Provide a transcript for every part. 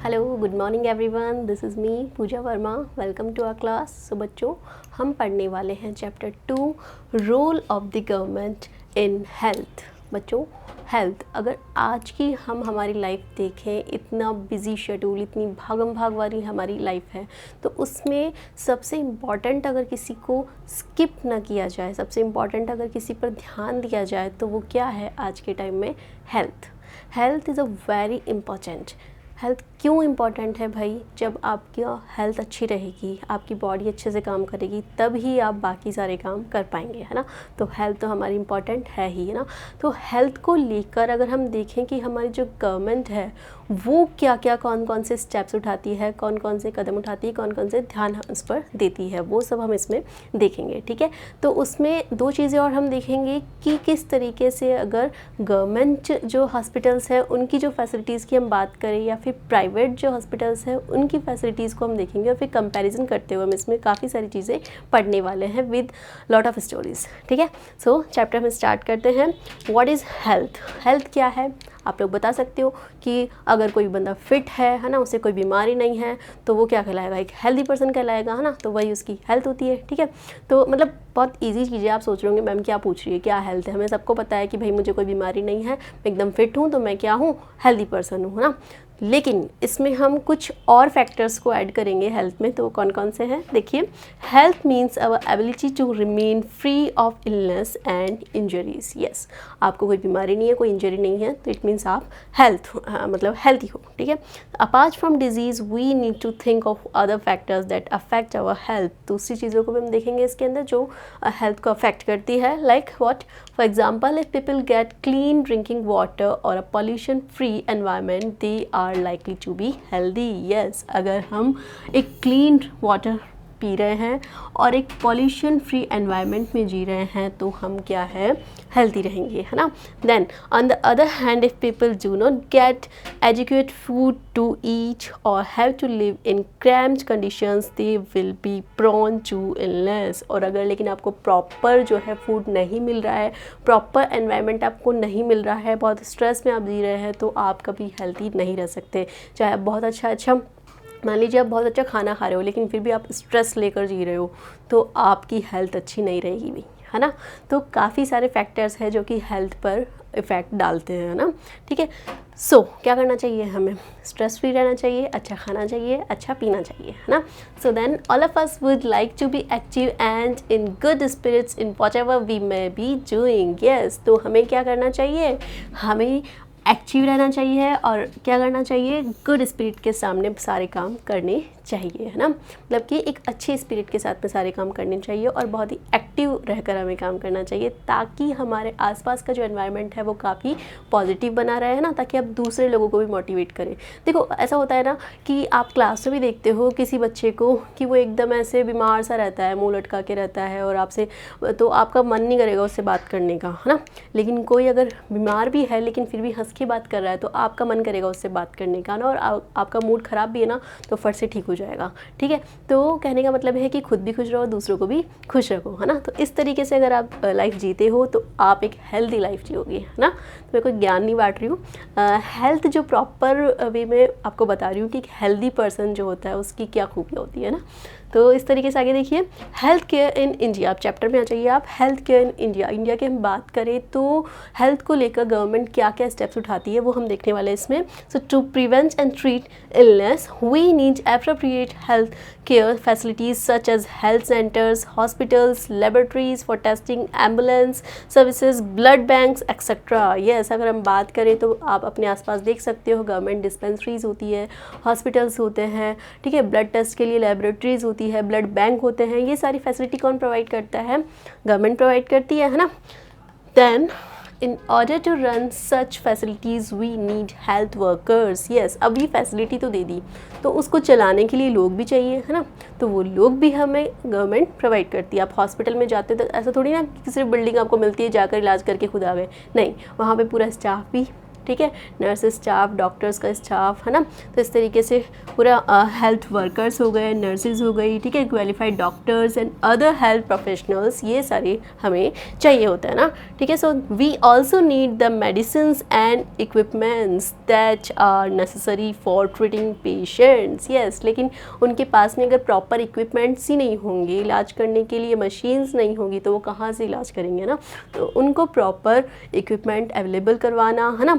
Hello, good morning everyone, this is me Pooja Verma. Welcome to our class. So बच्चों, हम पढ़ने वाले हैं chapter 2, role of the government in health. बच्चों, health, अगर आज की हम हमारी लाइफ देखें, इतना बिजी शेड्यूल, इतनी भागम भाग वाली हमारी लाइफ है, तो उसमें सबसे इम्पॉर्टेंट अगर किसी को स्किप ना किया जाए, सबसे इम्पॉर्टेंट अगर किसी पर ध्यान दिया जाए, तो वो क्या है आज के टाइम में? Health. Health is a very important. Health क्यों इम्पॉर्टेंट है भाई? जब आपकी हेल्थ अच्छी रहेगी, आपकी बॉडी अच्छे से काम करेगी, तब ही आप बाकी सारे काम कर पाएंगे, है ना। तो हेल्थ तो हमारी इम्पॉर्टेंट है ही, है ना। तो हेल्थ को लेकर अगर हम देखें कि हमारी जो गवर्नमेंट है वो क्या क्या कौन कौन से स्टेप्स उठाती है, कौन कौन से कदम उठाती है, कौन कौन से ध्यान उस पर देती है, वो सब हम इसमें देखेंगे, ठीक है। तो उसमें दो चीज़ें और हम देखेंगे कि किस तरीके से अगर गवर्नमेंट जो हॉस्पिटल्स हैं उनकी जो फैसिलिटीज़ की हम बात करें, या फिर प्राइवेट जो हॉस्पिटल्स हैं उनकी फैसिलिटीज़ को हम देखेंगे, और फिर कंपैरिजन करते हुए हम इसमें काफ़ी सारी चीज़ें पढ़ने वाले हैं विद लॉट ऑफ स्टोरीज, ठीक है। सो चैप्टर में स्टार्ट करते हैं। What is health? हेल्थ क्या है? आप लोग बता सकते हो कि अगर कोई बंदा फिट है ना, उसे कोई बीमारी नहीं है, तो वो क्या कहलाएगा? एक हेल्दी पर्सन कहलाएगा, है ना। तो वही उसकी हेल्थ होती है, ठीक है। तो मतलब बहुत इजी चीज़ें। आप सोच रहे होंगे मैम क्या पूछ रही है, क्या हेल्थ है? हमें सबको पता है कि भाई मुझे कोई बीमारी नहीं है, मैं एकदम फिट हूँ, तो मैं क्या हूँ? हेल्दी पर्सन हूँ, है ना। लेकिन इसमें हम कुछ और फैक्टर्स को ऐड करेंगे हेल्थ में। तो वो कौन कौन से हैं देखिए। Health means our ability to remain free of illness and injuries. Yes, आपको कोई बीमारी नहीं है, कोई इंजरी नहीं है, तो इट मीन्स आप मतलब हेल्थी हो, ठीक है। Apart from disease we need to think of other factors that affect our health. दूसरी चीज़ों को भी हम देखेंगे इसके अंदर जो हेल्थ को अफेक्ट करती है। Like what? For example, if people get clean drinking water और a pollution free environment, they are likely to be healthy. Yes, अगर हम एक क्लीन वाटर पी रहे हैं और एक पॉल्यूशन फ्री एनवायरनमेंट में जी रहे हैं, तो हम क्या है? हेल्दी रहेंगे, है ना। Then on the other hand, if people do not get adequate food to eat और have to live in cramped conditions, they will be prone to illness. और अगर लेकिन आपको प्रॉपर जो है फूड नहीं मिल रहा है, प्रॉपर एनवायरनमेंट आपको नहीं मिल रहा है, बहुत स्ट्रेस में आप जी रहे हैं, तो आप कभी हेल्दी नहीं रह सकते। चाहे आप बहुत अच्छा मान लीजिए आप बहुत अच्छा खाना खा रहे हो, लेकिन फिर भी आप स्ट्रेस लेकर जी रहे हो, तो आपकी हेल्थ अच्छी नहीं रहेगी भी, है ना। तो काफ़ी सारे फैक्टर्स हैं जो कि हेल्थ पर इफ़ेक्ट डालते हैं, ना, ठीक है। सो क्या करना चाहिए हमें? स्ट्रेस फ्री रहना चाहिए, अच्छा खाना चाहिए, अच्छा पीना चाहिए, है ना। So then all of us would like to be active and in good spirits in whatever we may be doing. Yes, तो हमें क्या करना चाहिए? हमें एक्टिव रहना चाहिए और क्या करना चाहिए? गुड स्पिरिट के सामने सारे काम करने चाहिए, है ना। मतलब कि एक अच्छे स्पिरिट के साथ में सारे काम करने चाहिए और बहुत ही एक्टिव रहकर हमें काम करना चाहिए, ताकि हमारे आसपास का जो एनवायरनमेंट है वो काफ़ी पॉजिटिव बना रहे, है ना, ताकि आप दूसरे लोगों को भी मोटिवेट करें। देखो, ऐसा होता है ना कि आप क्लास में भी देखते हो किसी बच्चे को कि वो एकदम ऐसे बीमार सा रहता है, मुँह लटका के रहता है, और आपसे तो आपका मन नहीं करेगा उससे बात करने का, है ना। लेकिन कोई अगर बीमार भी है लेकिन फिर भी हंस के बात कर रहा है, तो आपका मन करेगा उससे बात करने का ना, और आपका मूड ख़राब भी है ना, तो फट से ठीक हो जाएगा, ठीक है। तो कहने का मतलब है कि खुद भी खुश रहो, दूसरों को भी खुश रखो, है ना। तो इस तरीके से अगर आप लाइफ जीते हो तो आप एक हेल्दी लाइफ जियोगे, है ना। तो मैं कोई ज्ञान नहीं बांट रही हूँ, हेल्थ जो प्रॉपर वे में आपको बता रही हूँ कि एक हेल्दी पर्सन जो होता है उसकी क्या खूबियाँ होती है ना। तो इस तरीके से आगे देखिए। हेल्थ केयर इन इंडिया, आप चैप्टर में आ जाइए आप। Health care in India, India की हम बात करें तो हेल्थ को लेकर गवर्नमेंट क्या क्या स्टेप्स उठाती है वो हम देखने वाले हैं इसमें। So to prevent and treat illness we need appropriate health care facilities such as health centres, hospitals, laboratories for testing, ambulance services, blood banks etcetera. Yes, अगर हम बात करें तो आप अपने आसपास देख सकते हो गवर्नमेंट डिस्पेंसरीज होती है, हॉस्पिटल्स होते हैं, ठीक है, ब्लड टेस्ट के लिए लेबोरेटरीज होती है, ब्लड बैंक होते हैं। ये सारी फैसिलिटी कौन प्रोवाइड करता है? गवर्नमेंट प्रोवाइड करती है ना। Then in order to run such facilities we need health workers. yes, अभी फैसिलिटी तो दे दी, तो उसको चलाने के लिए लोग भी चाहिए, है ना। तो वो लोग भी हमें गवर्नमेंट प्रोवाइड करती है। आप हॉस्पिटल में जाते हो तो ऐसा थोड़ी ना कि सिर्फ बिल्डिंग आपको मिलती है, जाकर इलाज करके खुद आ गए, नहीं, वहाँ पे पूरा स्टाफ भी ठीक है, नर्स स्टाफ, डॉक्टर्स का स्टाफ, है ना। तो इस तरीके से पूरा हेल्थ वर्कर्स हो गए, नर्सेज हो गई, ठीक है, qualified doctors and other health professionals, ये सारे हमें चाहिए होता है ना, ठीक है। So we also need the medicines and equipments that are necessary for treating patients, yes. लेकिन उनके पास में अगर प्रॉपर इक्विपमेंट्स ही नहीं होंगे, इलाज करने के लिए मशीन्स नहीं होगी, तो वो कहाँ से इलाज करेंगे ना। तो उनको प्रॉपर इक्विपमेंट अवेलेबल करवाना, है ना,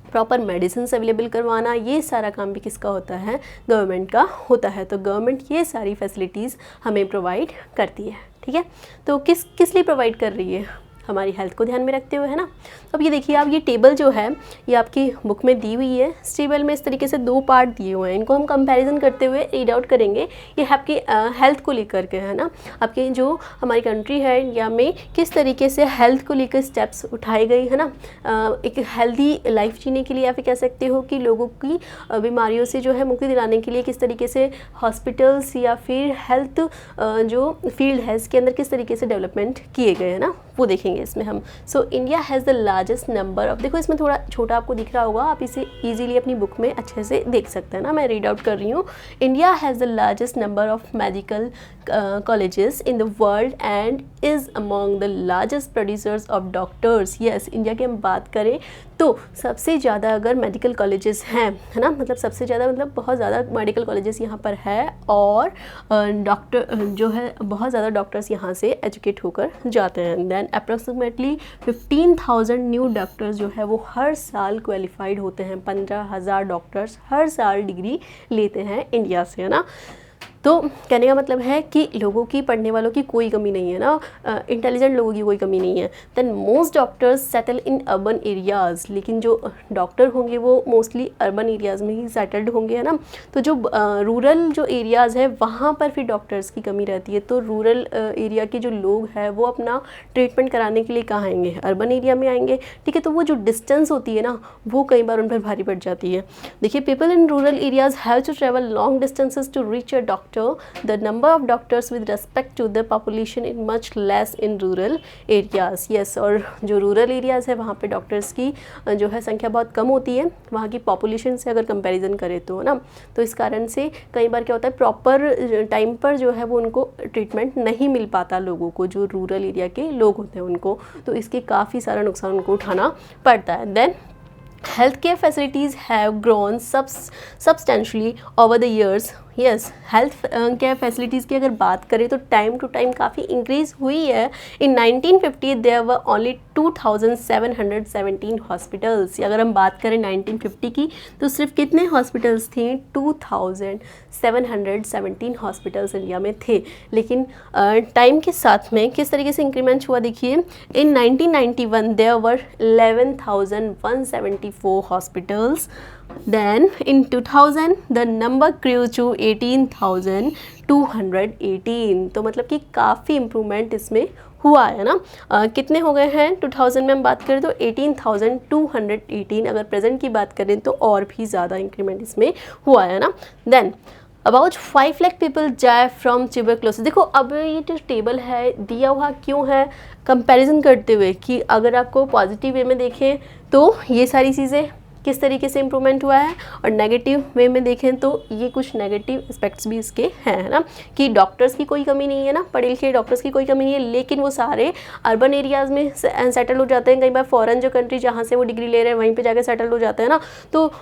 प्रॉपर मेडिसिन अवेलेबल करवाना, ये सारा काम भी किसका होता है, गवर्नमेंट का होता है। तो गवर्नमेंट ये सारी फैसिलिटीज़ हमें प्रोवाइड करती है, ठीक है। तो किस लिए प्रोवाइड कर रही है, हमारी हेल्थ को ध्यान में रखते हुए, है ना। तो अब ये देखिए आप, ये टेबल जो है ये आपकी बुक में दी हुई है। इस टेबल में इस तरीके से 2 पार्ट दिए हुए हैं, इनको हम कंपैरिजन करते हुए रीड आउट करेंगे। ये आपकी हेल्थ को लेकर के है ना, आपकी जो हमारी कंट्री है इंडिया में किस तरीके से हेल्थ को लेकर स्टेप्स उठाए गए, है ना। एक हेल्दी लाइफ जीने के लिए आप कह सकते हो कि लोगों की बीमारियों से जो है मुक्ति दिलाने के लिए किस तरीके से हॉस्पिटल्स या फिर हेल्थ जो फील्ड है इसके अंदर किस तरीके से डेवलपमेंट किए गए हैं ना, वो देखेंगे इसमें हम। So India has the largest number of, देखो इसमें थोड़ा छोटा आपको दिख रहा होगा, आप इसे इजीली अपनी बुक में अच्छे से देख सकते हैं ना, मैं रीड आउट कर रही हूँ। India has the largest number of medical colleges in the world and is among the largest producers of doctors, yes. India की हम बात करें तो सबसे ज़्यादा अगर मेडिकल कॉलेजेस हैं, है ना, मतलब सबसे ज़्यादा मतलब बहुत ज़्यादा मेडिकल कॉलेजेस यहाँ पर है, और डॉक्टर जो है बहुत ज़्यादा डॉक्टर्स यहाँ से एजुकेट होकर जाते हैं। देन अप्रॉक्सीमेटली 15,000 न्यू डॉक्टर्स जो है वो हर साल क्वालिफाइड होते हैं। 15,000 डॉक्टर्स हर साल डिग्री लेते हैं इंडिया से, है ना। तो कहने का मतलब है कि लोगों की, पढ़ने वालों की कोई कमी नहीं है ना, इंटेलिजेंट लोगों की कोई कमी नहीं है। Then most doctors settle in urban areas, लेकिन जो डॉक्टर होंगे वो मोस्टली अर्बन एरियाज़ में ही सेटल्ड होंगे, है ना। तो जो रूरल जो एरियाज़ है वहाँ पर फिर डॉक्टर्स की कमी रहती है। तो रूरल एरिया के जो लोग हैं वो अपना ट्रीटमेंट कराने के लिए कहाँ आएंगे, अर्बन एरिया में आएंगे, ठीक है। तो वो जो डिस्टेंस होती है ना वो कई बार उन पर भारी पड़ जाती है। देखिए, people in rural areas have to travel long distances to reach a doctor, the number of doctors with respect to the population is much less in rural areas, yes। और जो रूरल एरियाज़ है वहाँ पे doctors की जो है संख्या बहुत कम होती है वहाँ की पॉपुलेशन से अगर कंपैरिजन करें तो, है ना। तो इस कारण से कई बार क्या होता है, प्रॉपर टाइम पर जो है वो उनको ट्रीटमेंट नहीं मिल पाता लोगों को, जो रूरल एरिया के लोग होते हैं उनको, तो इसके काफ़ी सारा नुकसान उनको उठाना पड़ता है। Then healthcare facilities have grown substantially over the years, yes. Health care facilities की अगर बात करें तो टाइम टू टाइम काफ़ी इंक्रीज़ हुई है। In 1950 there were only 2717 hospitals. अगर हम बात करें 1950 की तो सिर्फ कितने हॉस्पिटल्स थी, 2717 हॉस्पिटल्स इंडिया में थे। लेकिन टाइम के साथ में किस तरीके से इंक्रीमेंट हुआ, देखिए in 1991 there were 11,174 hospitals. Then in 2000 the number grew to 18,218। तो मतलब कि काफ़ी इम्प्रूवमेंट इसमें हुआ है ना। कितने हो गए हैं 2000 में हम बात करें तो 18,218, अगर प्रेजेंट की बात करें तो और भी ज़्यादा इंक्रीमेंट इसमें हुआ है ना। Then about 5 lakh people die from tuberculosis. देखो अब ये जो टेबल है दिया हुआ क्यों है, कंपैरिजन करते हुए कि अगर आपको पॉजिटिव वे में देखें तो ये सारी चीज़ें किस तरीके से इम्प्रूवमेंट हुआ है, और नेगेटिव वे में देखें तो ये कुछ नेगेटिव एस्पेक्ट्स भी इसके हैं, है ना। कि डॉक्टर्स की कोई कमी नहीं है ना, पढ़े लिखे डॉक्टर्स की कोई कमी नहीं है, लेकिन वो सारे अर्बन एरियाज़ में सेटल हो जाते हैं। कई बार फॉरेन जो कंट्री जहाँ से वो डिग्री ले रहे हैं वहीं पे जाके सेटल हो जाते हैं ना। तो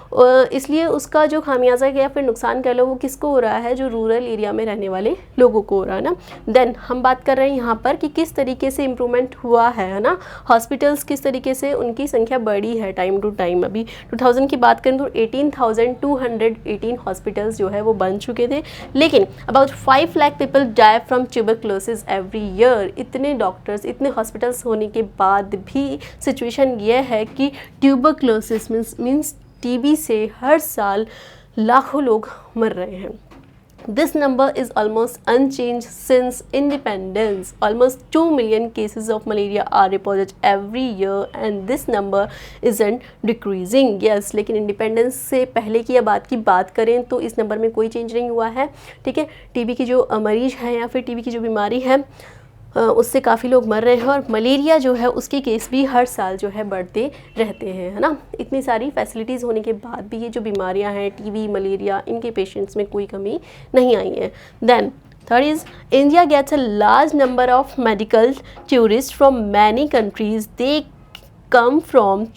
इसलिए उसका जो खामियाजा या फिर नुकसान कह लो वो किसको हो रहा है, जो रूरल एरिया में रहने वाले लोगों को हो रहा है ना। देन हम बात कर रहे हैं यहाँ पर कि किस तरीके से इम्प्रूवमेंट हुआ है ना। हॉस्पिटल्स किस तरीके से उनकी संख्या बढ़ी है टाइम टू टाइम। अभी 2000 की बात करें तो 18,218 हॉस्पिटल्स जो है वो बन चुके थे, लेकिन about 5 lakh people die from tuberculosis every year. इतने डॉक्टर्स, इतने हॉस्पिटल्स होने के बाद भी सिचुएशन ये है कि ट्यूबरक्लोसिस मीन्स टीबी से हर साल लाखों लोग मर रहे हैं। This number is almost unchanged since independence. Almost 2 million cases of malaria are reported every year and this number isn't decreasing. Yes, लेकिन इंडिपेंडेंस से पहले की बात करें तो इस नंबर में कोई चेंज नहीं हुआ है, ठीक है। टीबी की जो मरीज है या फिर टीबी की जो बीमारी है उससे काफ़ी लोग मर रहे हैं, और मलेरिया जो है उसके केस भी हर साल जो है बढ़ते रहते हैं, है ना। इतनी सारी फैसिलिटीज़ होने के बाद भी ये जो बीमारियां हैं, टीबी, मलेरिया, इनके पेशेंट्स में कोई कमी नहीं आई है। Then third is India gets a large number of medical tourists from many countries. They come from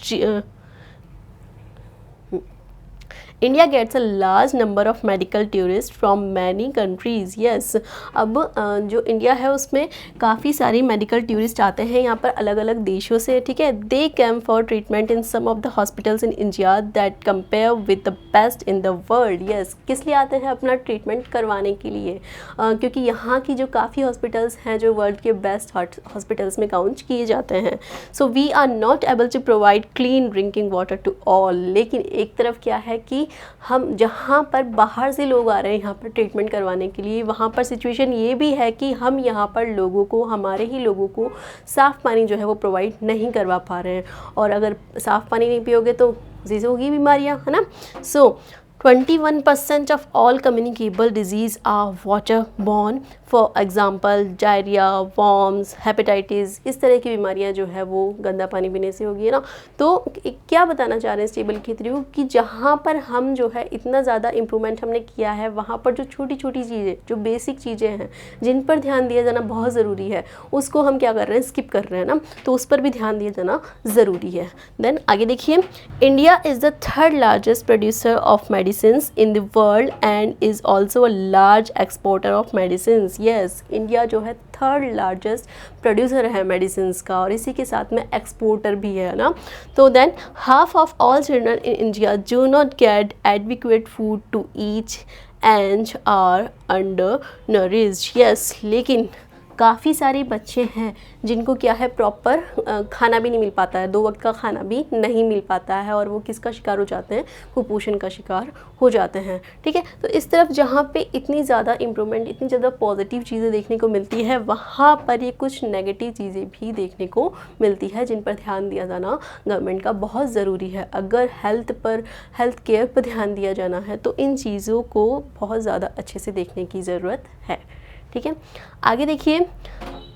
India gets a large number of medical tourist from many countries. Yes, अब जो India है उसमें काफ़ी सारी मेडिकल टूरिस्ट आते हैं यहाँ पर अलग अलग देशों से, ठीक है। They came for treatment in some of the hospitals in India that compare with the best in the world. Yes, किस लिए आते हैं? अपना ट्रीटमेंट करवाने के लिए, क्योंकि यहाँ की जो काफ़ी हॉस्पिटल्स हैं जो वर्ल्ड के बेस्ट हॉस्पिटल्स में काउंट किए जाते हैं। So we are not able to provide clean drinking water to all. लेकिन एक तरफ क्या है कि हम जहाँ पर बाहर से लोग आ रहे हैं यहाँ पर ट्रीटमेंट करवाने के लिए, वहाँ पर सिचुएशन ये भी है कि हम यहाँ पर लोगों को, हमारे ही लोगों को साफ़ पानी जो है वो प्रोवाइड नहीं करवा पा रहे हैं। और अगर साफ़ पानी नहीं पियोगे तो जैसे होगी बीमारियाँ, है ना। सो 21% of all communicable disease are waterborne. For example diarrhoea, worms, hepatitis, इस तरह की बीमारियां जो है वो गंदा पानी पीने से होगी, है ना। तो क्या बताना चाह रहे हैं इस टेबल के थ्रू कि जहाँ पर हम जो है इतना ज़्यादा इम्प्रूवमेंट हमने किया है, वहाँ पर जो छोटी छोटी चीज़ें, जो बेसिक चीज़ें हैं जिन पर ध्यान दिया जाना बहुत ज़रूरी है, उसको हम क्या कर रहे हैं, स्किप कर रहे हैं ना। तो उस पर भी ध्यान दिया जाना ज़रूरी है। देन आगे देखिए, India is the third largest producer of medicine in the world and is also a large exporter of medicine. Yes, India जो है थर्ड लार्जेस्ट प्रोड्यूसर है मेडिसिन का, और इसी के साथ में एक्सपोर्टर भी है ना। तो then half of all children in India do not get adequate food to eat and are undernourished. Yes, लेकिन काफ़ी सारे बच्चे हैं जिनको क्या है, प्रॉपर खाना भी नहीं मिल पाता है, 2 वक्त का खाना भी नहीं मिल पाता है, और वो किसका शिकार हो जाते हैं, कुपोषण का शिकार हो जाते हैं, ठीक है। तो इस तरफ जहाँ पे इतनी ज़्यादा इम्प्रूवमेंट, इतनी ज़्यादा पॉजिटिव चीज़ें देखने को मिलती है, वहाँ पर ये कुछ नेगेटिव चीज़ें भी देखने को मिलती है जिन पर ध्यान दिया जाना गवर्नमेंट का बहुत ज़रूरी है। अगर हेल्थ केयर पर ध्यान दिया जाना है तो इन चीज़ों को बहुत ज़्यादा अच्छे से देखने की ज़रूरत है, ठीक है। आगे देखिए,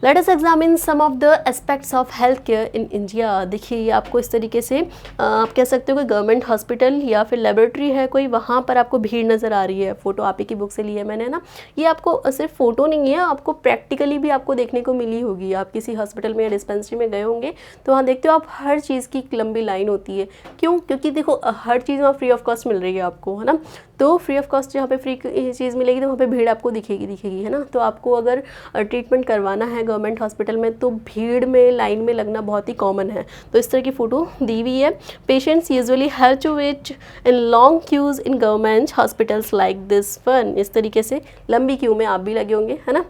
let us examine some of the aspects of health care in India. देखिए, ये आपको इस तरीके से आप कह सकते हो कोई गवर्नमेंट हॉस्पिटल या फिर लेबोरेटरी है कोई, वहाँ पर आपको भीड़ नज़र आ रही है। फ़ोटो आप ही की बुक से ली है मैंने ना। ये आपको सिर्फ फ़ोटो नहीं है, आपको प्रैक्टिकली भी आपको देखने को मिली होगी। आप किसी हॉस्पिटल में या डिस्पेंसरी में गए होंगे तो वहाँ देखते हो आप हर चीज़ की लंबी लाइन होती है। क्यों? क्योंकि देखो हर चीज़ वहाँ फ्री ऑफ कॉस्ट मिल रही है आपको, है ना। तो फ्री ऑफ कॉस्ट जहाँ पे फ्री चीज़ मिलेगी तो वहाँ पे भीड़ आपको दिखेगी, है ना। तो आपको अगर ट्रीटमेंट करवाना है गवर्नमेंट हॉस्पिटल में तो भीड़ में, लाइन में लगना बहुत ही कॉमन है। तो इस तरह की फ़ोटो दी हुई है। Patients usually have to wait in long queues in government hospitals like this one. इस तरीके से लंबी क्यू में आप भी लगे होंगे, है ना।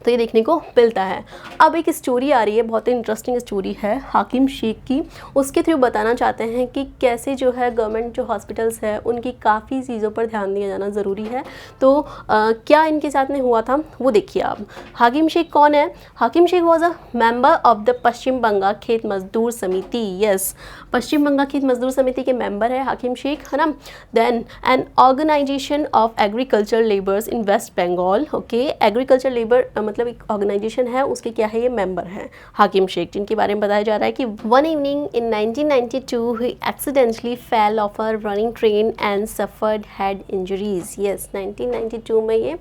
तो ये देखने को मिलता है। अब एक स्टोरी आ रही है, बहुत ही इंटरेस्टिंग स्टोरी है हाकिम शेख की। उसके थ्रू बताना चाहते हैं कि कैसे जो है गवर्नमेंट जो हॉस्पिटल्स है उनकी काफ़ी चीज़ों पर ध्यान दिया जाना ज़रूरी है। तो क्या इनके साथ में हुआ था वो देखिए आप। हाकिम शेख कौन है? Hakim Sheikh was a member of the Paschim Bangal Khet Mazdoor समिति। यस, पश्चिम बंगाल खेत मजदूर समिति के मेंबर है हाकिम शेख, है ना। Then an organisation of agriculture labours in West Bengal. Okay, agriculture labour मतलब एक ऑर्गेनाइजेशन है, उसके क्या है, ये मेंबर हैं हाकिम शेख, जिनके बारे में बताया जा रहा है कि one evening in 1992 he accidentally fell of a running train and suffered head injuries. Yes, 1992 में ये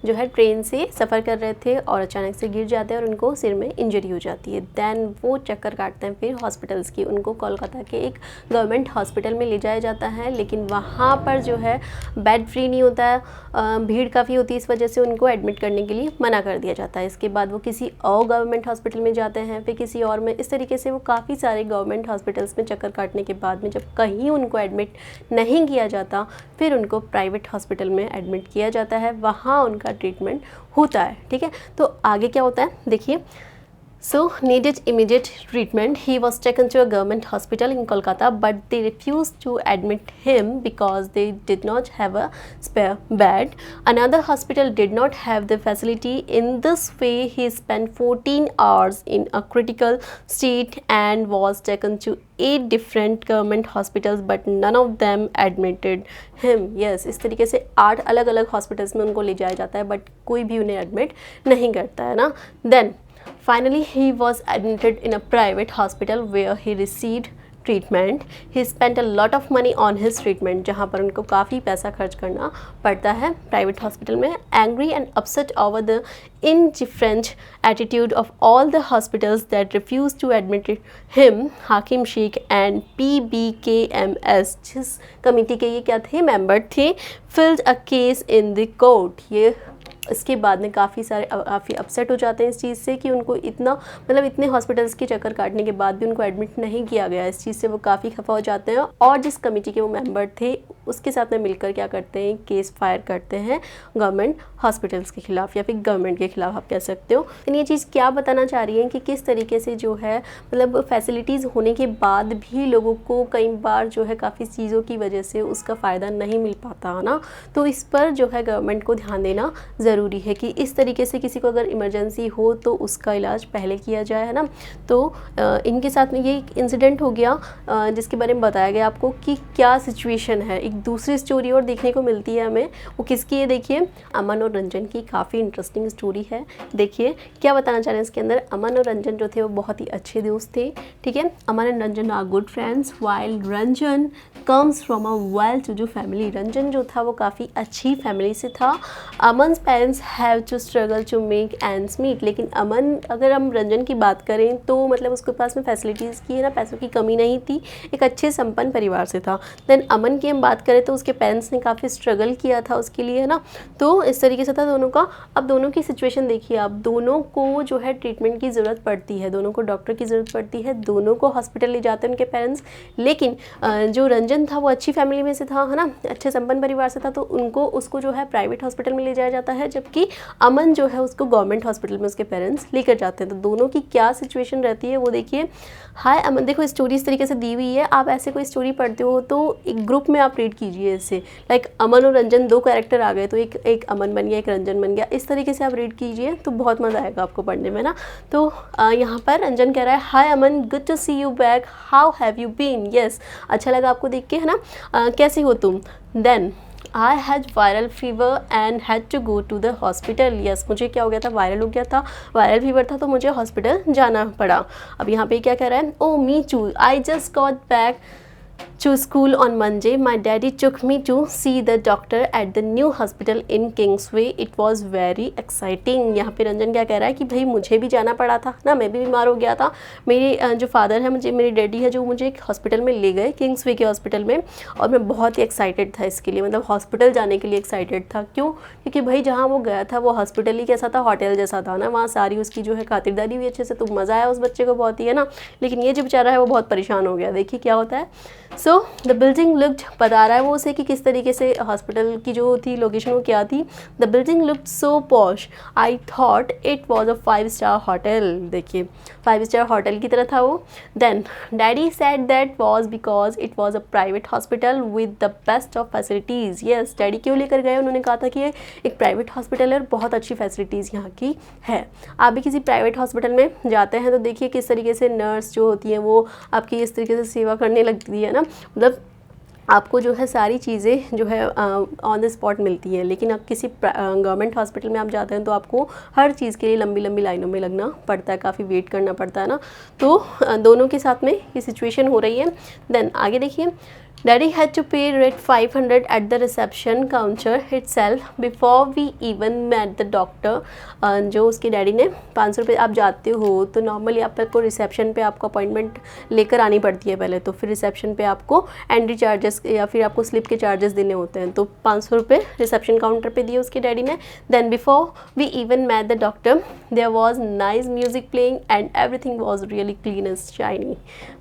जो है ट्रेन से सफ़र कर रहे थे और अचानक से गिर जाते हैं और उनको सिर में इंजरी हो जाती है। देन वो चक्कर काटते हैं फिर हॉस्पिटल्स की, उनको कोलकाता के एक गवर्नमेंट हॉस्पिटल में ले जाया जाता है, लेकिन वहाँ पर जो है बेड फ्री नहीं होता है, भीड़ काफ़ी होती है, इस वजह से उनको एडमिट करने के लिए मना कर दिया जाता है। इसके बाद वो किसी और गवर्नमेंट हॉस्पिटल में जाते हैं, फिर किसी और में, इस तरीके से वो काफ़ी सारे गवर्नमेंट हॉस्पिटल्स में चक्कर काटने के बाद में जब कहीं उनको एडमिट नहीं किया जाता, फिर उनको प्राइवेट हॉस्पिटल में एडमिट किया जाता है, वहाँ उनका ट्रीटमेंट होता है, ठीक है। तो आगे क्या होता है देखिए। So needed immediate treatment. He was taken to a government hospital in Kolkata, but they refused to admit him because they did not have a spare bed. Another hospital did not have the facility. In this way, he spent 14 hours in a critical state and was taken to 8 different government hospitals, but none of them admitted him. Yes, इस तरीके से 8 अलग अलग hospitals में उनको ले जाया जाता है, बट कोई भी उन्हें एडमिट नहीं करता है ना। Then Finally, he was admitted in a private hospital where he received treatment. He spent a lot of money on his treatment, जहाँ पर उनको काफ़ी पैसा खर्च करना पड़ता है प्राइवेट हॉस्पिटल में. Angry and upset over the indifferent attitude of all the hospitals that refused to admit him, हाकिम शेख and PBKMS, जिस कमेटी के ये क्या थे, मेंबर थे, filed a case in the court. ये इसके बाद में काफ़ी अपसेट हो जाते हैं इस चीज़ से कि उनको इतना मतलब इतने हॉस्पिटल्स के चक्कर काटने के बाद भी उनको एडमिट नहीं किया गया. इस चीज़ से वो काफ़ी खफा हो जाते हैं और जिस कमेटी के वो मेंबर थे उसके साथ में मिलकर क्या करते हैं, केस फायर करते हैं गवर्नमेंट हॉस्पिटल्स के ख़िलाफ़ या फिर गवर्नमेंट के ख़िलाफ़ आप कह सकते हो. तो ये चीज़ क्या बताना चाह रही है कि किस तरीके से जो है मतलब फैसिलिटीज़ होने के बाद भी लोगों को कई बार जो है काफ़ी चीज़ों की वजह से उसका फ़ायदा नहीं मिल पाता है ना. तो इस पर जो है गवर्नमेंट को ध्यान देना ज़रूरी है कि इस तरीके से किसी को अगर इमरजेंसी हो तो उसका इलाज पहले किया जाए, है ना. तो इनके साथ में ये एक इंसिडेंट हो गया जिसके बारे में बताया गया आपको कि क्या सिचुएशन है. एक दूसरी स्टोरी और देखने को मिलती है हमें, वो किसकी है देखिए, अमन और रंजन की. काफ़ी इंटरेस्टिंग स्टोरी है. देखिए क्या बताना चाह रहे हैं इसके अंदर. अमन और रंजन जो थे वो बहुत ही अच्छे दोस्त थे, ठीक है. Aman and Ranjan are good friends while Ranjan comes from a well to do family. Ranjan जो था वो काफ़ी अच्छी फैमिली से था. Aman's parents have to struggle to make ends meet. लेकिन अमन, अगर हम रंजन की बात करें तो मतलब उसके पास में फैसिलिटीज़ की है ना, पैसों की कमी नहीं थी, एक अच्छे संपन्न परिवार से था. देन अमन की हम बात करें तो उसके पेरेंट्स ने काफ़ी स्ट्रगल किया था उसके लिए, है ना. तो इस तरीके से था दोनों का. अब दोनों की सिचुएशन देखिए आप, दोनों को जो है ट्रीटमेंट की ज़रूरत पड़ती है, दोनों को डॉक्टर की ज़रूरत पड़ती है, दोनों को हॉस्पिटल ले जाते हैं उनके पेरेंट्स. लेकिन जो रंजन था वो अच्छी फैमिली में से था, है ना, अच्छे संपन्न परिवार से था, तो उसको जो है प्राइवेट हॉस्पिटल में ले जाया जाता है, जबकि अमन जो है उसको गवर्नमेंट हॉस्पिटल में उसके पेरेंट्स लेकर जाते हैं. तो दोनों की क्या सिचुएशन रहती है वो देखिए. हाय अमन, देखो स्टोरी इस तरीके से दी हुई है. आप ऐसे कोई स्टोरी पढ़ते हो तो एक ग्रुप में आप रीड कीजिए इससे. लाइक अमन और रंजन, दो कैरेक्टर आ गए तो एक अमन बन गया, एक रंजन बन गया. इस तरीके से आप रीड कीजिए तो बहुत मज़ा आएगा आपको पढ़ने में ना. तो यहाँ पर रंजन कह रहा है, hi Aman, good to see you back, how have you been. Yes, अच्छा लगा आपको देख के, है ना. कैसी हो तुम. Then I had viral fever and had to go to the hospital. Yes, मुझे क्या हो गया था, वायरल हो गया था, वायरल फीवर था तो मुझे हॉस्पिटल जाना पड़ा. अब यहाँ पे क्या कह रहा है, oh me too, I just got back to school on Monday. My daddy took me to see the doctor at the new hospital in Kingsway. It was very exciting. यहाँ पे रंजन क्या कह रहा है कि भाई मुझे भी जाना पड़ा था ना, मैं भी बीमार हो गया था. मेरे जो फादर है, मेरे डैडी है, जो मुझे एक हॉस्पिटल में ले गए, किंग्सवे के हॉस्पिटल में, और मैं बहुत ही एक्साइटेड था इसके लिए, मतलब हॉस्पिटल जाने के लिए एक्साइटेड था. क्यों? क्योंकि भाई जहाँ वो गया था वो हॉस्पिटल ही कैसा था, होटल जैसा था ना. वहाँ सारी उसकी जो है खातिरदारी हुई अच्छे से, तो मज़ा आया उस बच्चे को बहुत ही, है ना. लेकिन ये जो बेचारा है वो बहुत परेशान हो गया. देखिए क्या होता है. सो द बिल्डिंग लुक्ड, बता रहा है वो उसे कि किस तरीके से हॉस्पिटल की जो थी लोकेशन वो क्या थी. The building looked so posh, I thought it was a 5 star hotel. देखिए 5 स्टार होटल की तरह था वो. Then daddy said that was because it was a private hospital with the best of facilities. Yes, daddy क्यों लेकर गए, उन्होंने कहा था कि ये एक प्राइवेट हॉस्पिटल है और बहुत अच्छी फैसिलिटीज़ यहाँ की है. आप भी किसी प्राइवेट हॉस्पिटल में जाते हैं तो देखिए किस तरीके से नर्स जो होती हैं वो आपकी इस तरीके से सेवा करने लगती है ना. मतलब आपको जो है सारी चीज़ें जो है ऑन द स्पॉट मिलती हैं. लेकिन अब किसी गवर्नमेंट हॉस्पिटल में आप जाते हैं तो आपको हर चीज़ के लिए लंबी लंबी लाइनों में लगना पड़ता है, काफ़ी वेट करना पड़ता है ना. तो दोनों के साथ में ये सिचुएशन हो रही है. देन आगे देखिए, Daddy had to pay rate 500 at the reception counter itself before we even met the doctor. जो उसके डैडी ने 500 रुपये, आप जाते हो तो नॉर्मली आपको रिसेप्शन पे आपको अपॉइंटमेंट लेकर आनी पड़ती है पहले, तो फिर रिसेप्शन पे आपको एंट्री चार्जेस या फिर आपको स्लिप के चार्जेस देने होते हैं. तो 500 रुपये रिसेप्शन काउंटर पे दिए उसके डैडी ने. Then before we even met the doctor there was nice music playing and everything was really clean and shiny.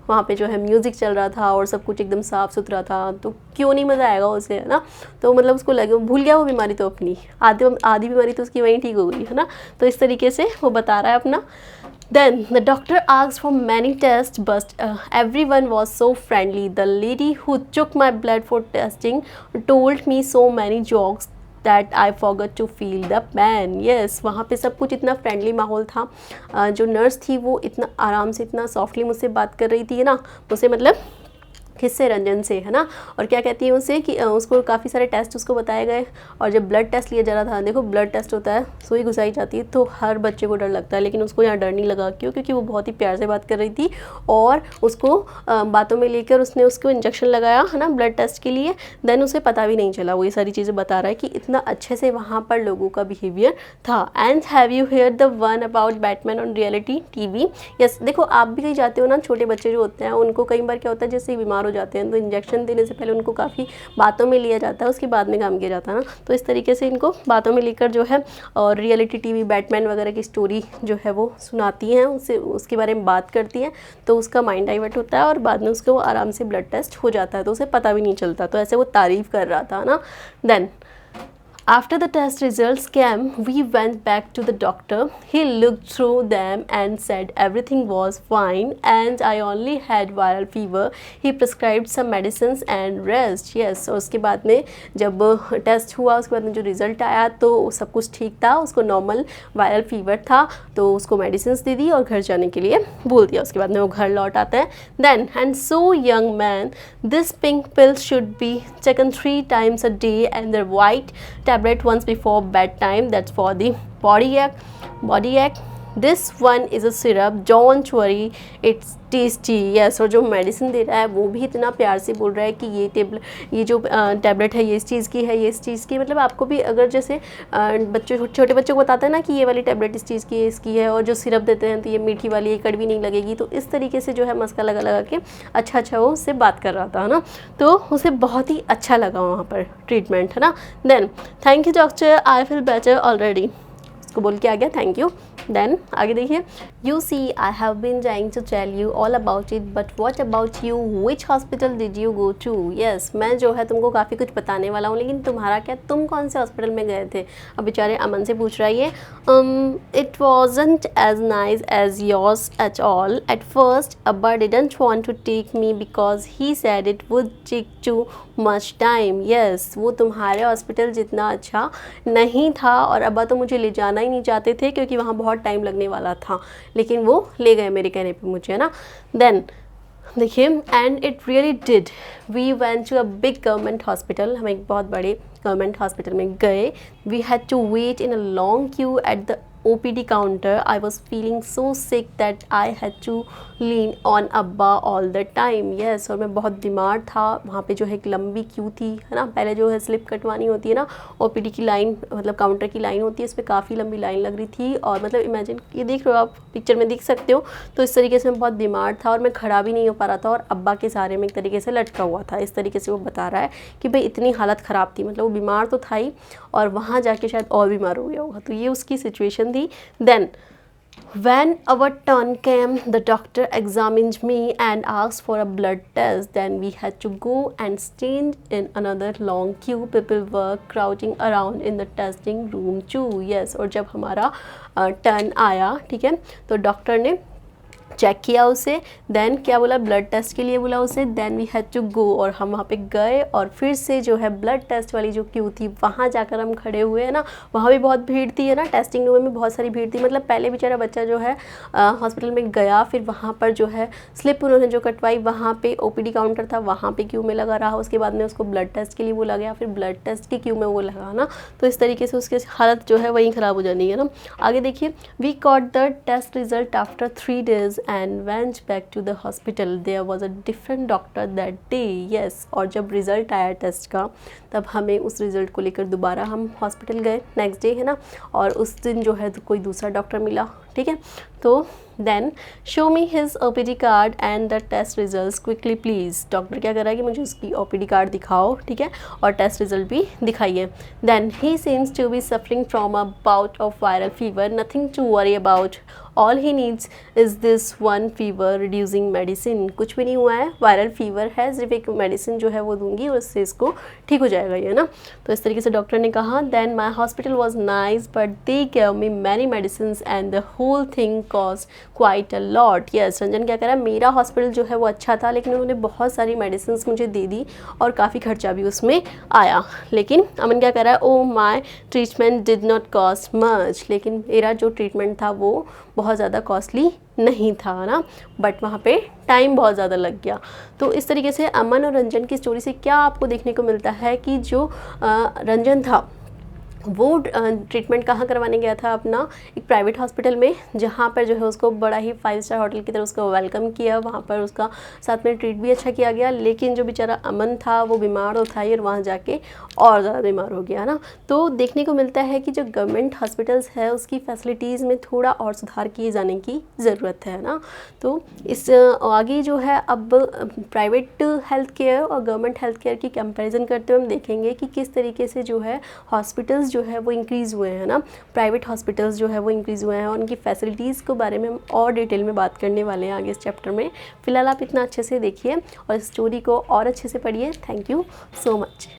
वहाँ पे जो है म्यूज़िक चल रहा था और सब कुछ एकदम साफ़ सुथरा था, तो क्यों नहीं मज़ा आएगा उसे, है ना. तो मतलब उसको लगे, भूल गया वो बीमारी, तो अपनी आधी बीमारी तो उसकी वहीं ठीक हो गई, है ना. तो इस तरीके से वो बता रहा है अपना. Then the doctor asked for many tests, but everyone was so friendly. The lady who took my blood for testing told me so many jokes that I forgot to feel the pain. Yes, वहाँ पे सब कुछ इतना friendly माहौल था. जो nurse थी वो इतना आराम से, इतना सॉफ्टली मुझसे बात कर रही थी, है ना. मुझसे मतलब किससे, रंजन से, है ना। और क्या कहती है उसे कि उसको काफ़ी सारे टेस्ट उसको बताए गए, और जब ब्लड टेस्ट लिया जा रहा था, देखो ब्लड टेस्ट होता है, सुई घुसाई जाती है तो हर बच्चे को डर लगता है, लेकिन उसको यहाँ डर नहीं लगा। क्यों? क्योंकि वो बहुत ही प्यार से बात कर रही थी और उसको बातों में लेकर उसने उसको इंजेक्शन लगाया, है ना, ब्लड टेस्ट के लिए। देन उसे पता भी नहीं चला, वो ये सारी चीज़ें बता रहा है कि इतना अच्छे से वहाँ पर लोगों का बिहेवियर था। And have you hear the one about Batman on reality TV? Yes, देखो आप भी कहीं जाते हो ना, छोटे बच्चे जो होते हैं उनको कई बार क्या होता है, जैसे बीमार हो जाते हैं तो इंजेक्शन देने से पहले उनको काफ़ी बातों में लिया जाता है, उसके बाद में काम किया जाता है ना। तो इस तरीके से इनको बातों में लेकर जो है और रियलिटी टीवी बैटमैन वगैरह की स्टोरी जो है वो सुनाती हैं, उससे उसके बारे में बात करती हैं, तो उसका माइंड डाइवर्ट होता है और बाद में उसको आराम से ब्लड टेस्ट हो जाता है, तो उसे पता भी नहीं चलता। तो ऐसे वो तारीफ़ कर रहा था ना। Then after the test results came, we went back to the doctor. He looked through them and said everything was fine and I only had viral fever. He prescribed some medicines and rest. Yes, और उसके बाद में जब test हुआ उसके बाद में जो रिज़ल्ट आया तो सब कुछ ठीक था, उसको नॉर्मल वायरल फीवर था, तो उसको मेडिसिन दे दी और घर जाने के लिए बोल दिया। उसके बाद में वो घर लौट आता है। Then and so young man, this pink pill should be taken 3 times a day and the white tablet once before bedtime. That's for the body ache. This one is a syrup. Don't worry, it's tasty. Yes, और जो medicine दे रहा है वो भी इतना प्यार से बोल रहा है कि ये जो टैबलेट है ये इस चीज़ की है, ये इस चीज़ की। मतलब आपको भी अगर जैसे छोटे बच्चों को बताते हैं ना कि ये वाली टैबलेट इस चीज़ की है, इसकी है, और जो सिरप देते हैं तो ये मीठी वाली, ये कड़वी नहीं लगेगी। तो इस तरीके से जो है मस्का लगा लगा के अच्छा वो उससे बात कर रहा था ना, तो उसे बहुत ही अच्छा लगा वहाँ पर ट्रीटमेंट, है ना। Then thank you doctor, I feel better already. उसको बोल के आ गया थैंक यू। देन आगे देखिए, you see I have been trying to tell you all about it but what about you, which hospital did you go to? Yes, मैं जो है तुमको काफ़ी कुछ बताने वाला हूँ, लेकिन तुम्हारा क्या, तुम कौन से हॉस्पिटल में गए थे? अब बेचारे अमन से पूछ रहा है ये। It wasn't as nice as yours at all at first, अब्बा didn't want to take me because he said it would take too much time. Yes, वो तुम्हारे हॉस्पिटल जितना अच्छा नहीं था और अब्बा तो मुझे ले जाना ही नहीं चाहते थे क्योंकि वहाँ बहुत टाइम लगने वाला था, लेकिन वो ले गए मेरे कहने पे मुझे, है ना। देन देखिए, and it really did, we went to a big government hospital, हम एक बहुत बड़े गवर्नमेंट हॉस्पिटल में गए। We had to wait in a long queue at the OPD counter. I was feeling so sick that I had to lean on अब्बा all the time. Yes, और मैं बहुत बीमार था, वहाँ पे जो है एक लंबी क्यू थी, है ना। पहले जो है स्लिप कटवानी होती है ना, OPD की लाइन, मतलब काउंटर की लाइन होती है, इस पर काफ़ी लंबी लाइन लग रही थी। और मतलब इमेजिन, ये देख रहे हो आप, पिक्चर में देख सकते हो। तो इस तरीके से मैं बहुत बीमार था और मैं खड़ा भी नहीं हो पा रहा था और अब्बा के सहारे में एक तरीके से लटका हुआ था। इस तरीके से वो बता रहा है कि भाई इतनी हालत ख़राब थी, मतलब वो बीमार तो था ही और वहाँ जाके शायद और बीमार हो गया होगा। तो ये उसकी सिचुएशन थी। Then when our turn came, the doctor examined me and asked for a blood test. Then we had to go and stand in another long queue. People were crowding around in the testing room too. Yes, और जब हमारा turn आया, ठीक है, तो doctor ने check किया उसे। देन क्या बोला, ब्लड टेस्ट के लिए बोला उसे। Then we had to go, और हम वहाँ पे गए और फिर से जो है ब्लड टेस्ट वाली जो क्यू थी वहाँ जाकर हम खड़े हुए, है ना। वहाँ भी बहुत भीड़ थी, है ना, टेस्टिंग रूम में बहुत सारी भीड़ थी। मतलब पहले बेचारा बच्चा जो है हॉस्पिटल में गया, फिर वहाँ पर जो है स्लिप उन्होंने जो कटवाई, वहाँ पे OPD काउंटर था, वहाँ पे क्यू में लगा रहा। उसके बाद में उसको ब्लड टेस्ट के लिए बोला गया, फिर ब्लड टेस्ट की क्यू में वो लगा ना। तो इस तरीके से उसकी हालत जो है वहीं ख़राब हो जानी है ना। आगे देखिए, we got the test result after 3 days and went back to the hospital. There was a different doctor that day. Yes, और जब रिज़ल्ट आया टेस्ट का, तब हमें उस रिज़ल्ट को लेकर दोबारा हम हॉस्पिटल गए नेक्स्ट डे, है ना। और उस दिन जो है तो कोई दूसरा डॉक्टर मिला, ठीक है। तो then show me his OPD card and the test result quickly please. Doctor क्या कर रहा है कि मुझे उसकी OPD कार्ड दिखाओ, ठीक है, और टेस्ट रिजल्ट भी दिखाइए। Then he seems to be suffering from a bout of viral fever, nothing to worry about, all he needs is this one fever reducing medicine. कुछ भी नहीं हुआ है, वायरल फीवर है, सिर्फ एक मेडिसिन जो है वो दूंगी और उससे इसको ठीक हो जाएगा, ये ना। तो इस तरीके से डॉक्टर ने कहा। Then my hospital was nice but they give me many medicine and the whole thing cost quite a lot. Yes, Ranjan क्या कह रहा है, मेरा हॉस्पिटल जो है वो अच्छा था, लेकिन उन्होंने बहुत सारी मेडिसिन मुझे दे दी और काफ़ी खर्चा भी उसमें आया। लेकिन अमन क्या कह रहा है, oh my treatment did not cost much, लेकिन मेरा जो ट्रीटमेंट था वो बहुत ज़्यादा कॉस्टली नहीं था ना, बट वहाँ पे टाइम बहुत ज़्यादा लग गया। तो इस तरीके से अमन और रंजन की स्टोरी से क्या आपको देखने को मिलता है कि जो रंजन था वो ट्रीटमेंट कहाँ करवाने गया था, अपना एक प्राइवेट हॉस्पिटल में, जहाँ पर जो है उसको बड़ा ही 5 स्टार होटल की तरह उसको वेलकम किया, वहाँ पर उसका साथ में ट्रीट भी अच्छा किया गया। लेकिन जो बेचारा अमन था वो बीमार था और वहाँ जाके और ज़्यादा बीमार हो गया ना। तो देखने को मिलता है कि जो गवर्नमेंट हॉस्पिटल्स है उसकी फैसिलिटीज़ में थोड़ा और सुधार किए जाने की ज़रूरत है ना। तो इस आगे जो है अब प्राइवेट हेल्थ केयर और गवर्नमेंट हेल्थ केयर की कंपैरिजन करते हुए हम देखेंगे कि किस तरीके से जो है हॉस्पिटल्स जो है वो इंक्रीज़ हुए हैं ना, प्राइवेट हॉस्पिटल्स जो है वो इंक्रीज़ हुए हैं और उनकी फैसिलिटीज़ के बारे में हम और डिटेल में बात करने वाले हैं आगे इस चैप्टर में। फ़िलहाल आप इतना अच्छे से देखिए और इस स्टोरी को और अच्छे से पढ़िए। Thank you so much.